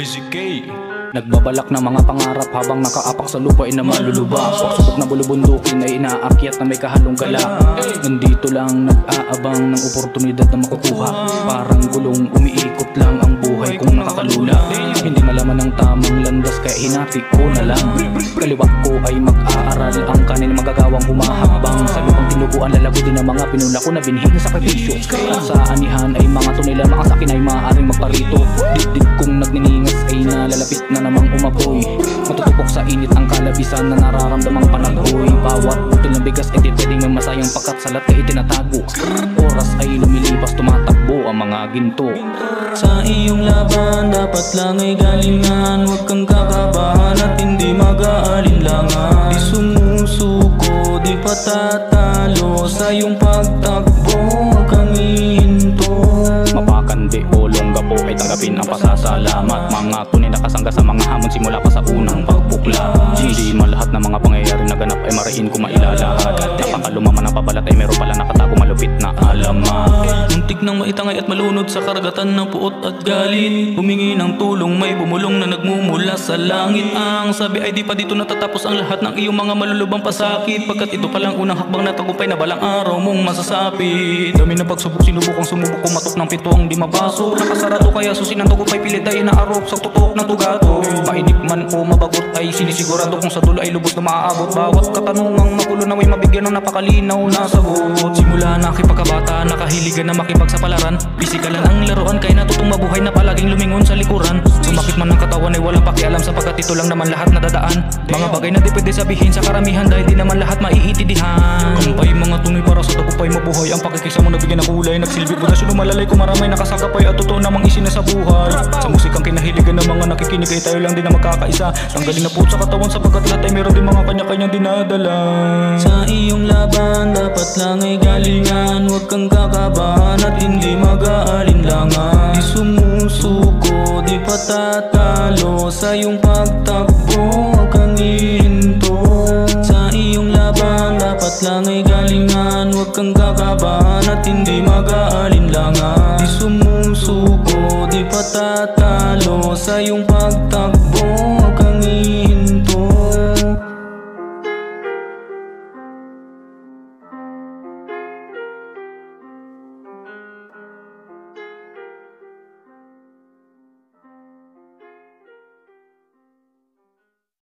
Crazy K. Nagbabalak ng mga pangarap habang nakaapak sa lupa ay na malulubak. Pagsubok na bulubundukin ay inaakyat na may kahalong gala. Nandito lang nag-aabang ng oportunidad na makukuha. Parang gulong umiikot lang ang buhay kung nakakalula. Hindi malaman ng tamang landas kaya hinati ko na lang. Kaliwa ko ay mag-aaral ang kanilang magagawang humahakbang. Sa lupang tinubuan lalago din ang mga pinula ko na binhi na sakripisyo. At sa anihan ay mga tunay lang mga sakin ay maaaring magparito. Dibdib kong nagniningas ay nalalapit na namang umapoy. Matutupok sa init ang kalabisan na nararamdamang panagoy. Bawat butil ng bigas ay di pwedeng may masayang pakat salat kay itinatago. Oras ay lumilipas tumatakbo ang mga ginto. Sa iyong laban dapat lang ay galingan. Huwag kang kakabahan at hindi mag-aalinlangan. Di sumusuko, di patatalo sa iyong pagtakbo. Huwag kang ihinto. Mapakandi o longga po ay tanggapin ang pasasalamat. Mga tunay na kasangga sa mga hamon simula pa sa unang pagbukla. Hindi man lahat ng mga pangyayari na ganap ay mariin ko mailalahat. Napakalumaman ang pabalat ay meron pala nakatago malupit na alamat. Muntik nang maitangay at malunod sa karagatan ng puot at galit. Humingi ng tulong may bumulong na nagmumula sa langit. Ang sabi ay di pa dito natatapos ang lahat ng iyong mga malulubang pasakit. Pagkat ito palang unang hakbang na tagumpay na balang araw mong masasapit. Dami na pagsubok sinubukang sumubok kumatok ng pito ang di mapasok. Nakasarado kaya susin ang tagumpay pilit ay inaarop sa tutok ng tugato. Mainip man o mabagot ay sinisigurado kung sa dulo ay lubos na maaabot. Bawat katanungang magulo na may mabigyan ng napakalinaw na sagot. Simula na kipagkabata nakahiligan na makipagsapalaran. Pisikalan ang laruan kaya natutong mabuhay na palaging lumingon sa likuran. Sumakit man ang katawan ay walang pakialam sapagkat ito lang naman lahat na dadaan. Mga bagay na di pwede sabihin sa karamihan dahil di naman lahat maiintindihan. Kampay mga tunay para sa tagumpay mabuhay. Ang pakikisa mo nabigyan ng kulay. Nagsilbi pundasyon umalalay kung maramay nakasakapay at totoo namang isinasa buhay. Sa musikang kinahiligan ng mga nakikinig ay tayo lang din na magkakaisa. Tanggalin na po sa katawan sapagkat lahat ay meron din mga kanya-kanyang dinadala. Sa iyong laban dapat lang ay galingan. Huwag kang kakabahan at hindi mag-aalinlangan. Di sumusuko, di patatalo sa iyong pagtakbo. Huwag kang ihinto. Sa iyong laban dapat lang ay galingan. Huwag kang kakabahan at hindi mag-aalinlangan.